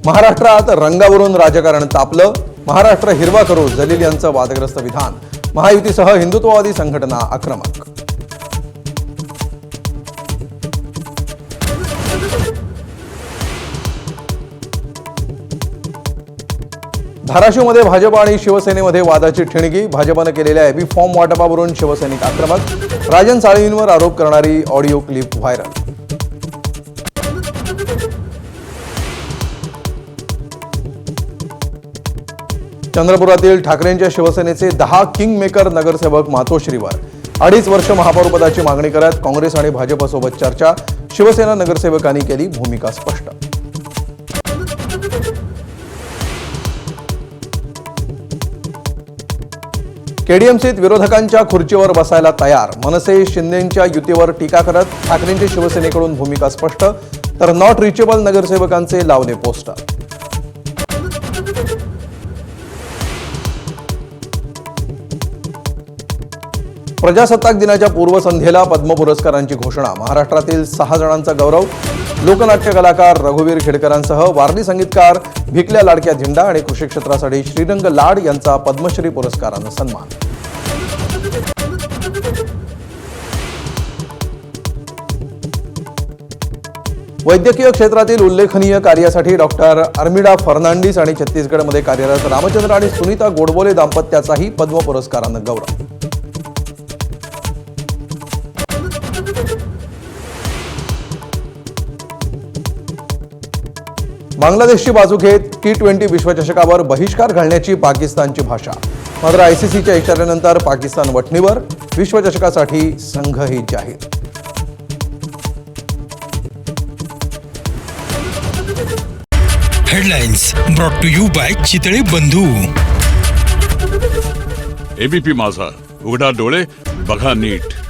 महाराष्ट्रात रंगावरून राजकारण तापलं. महाराष्ट्र हिरवा करू जलील यांचं वादग्रस्त विधान. महायुतीसह हिंदुत्ववादी संघटना आक्रमक. धाराशिवमध्ये भाजप आणि शिवसेनेमध्ये वादाची ठिणगी. भाजपने केलेल्या एबी फॉर्म वाटपावरून शिवसैनिक आक्रमक. राजन साळवींवर आरोप करणारी ऑडिओ क्लिप व्हायरल. चंद्रपुरातील ठाकरेंच्या शिवसेनेचे 10 किंग मेकर नगरसेवक मातोश्रीवर. 2.5 वर्ष महापौरपदाची मागणी करत काँग्रेस आणि भाजपसोबत चर्चा. शिवसेना नगरसेवकांनी केली भूमिका स्पष्ट. केडीएमसीत विरोधकांच्या खुर्चीवर बसायला तयार. मनसे शिंदेंच्या युतीवर टीका करत ठाकरेंची शिवसेनेकडून भूमिका स्पष्ट. तर नॉट रिचेबल नगरसेवकांचे लावले पोस्टर. प्रजासत्ताक दिनाच्या पूर्वसंध्येला पद्म पुरस्कारांची घोषणा. महाराष्ट्रातील 6 जणांचा गौरव. लोकनाट्य कलाकार रघुवीर खेडकरांसह वारली संगीतकार भिकल्या लाडक्या झेंडा आणि कृषी क्षेत्रासाठी श्रीरंग लाड यांचा पद्मश्री पुरस्कारानं सन्मान. वैद्यकीय क्षेत्रातील उल्लेखनीय कार्यासाठी डॉक्टर अर्मिडा फर्नांडिस आणि छत्तीसगडमध्ये कार्यरत रामचंद्र आणि सुनीता गोडबोले दाम्पत्याचाही पद्म पुरस्कारानं गौरव. बांगलादेशची बाजू घेत T20 विश्वचषकावर बहिष्कार घालण्याची पाकिस्तानची भाषा. मात्र आयसीसीच्या इशाऱ्यानंतर पाकिस्तान वठणीवर. विश्वचषकासाठी संघही जाहीर. Headlines brought to you by Chitale Bandhu. ABP माझा, उघडा डोळे बघा नीट.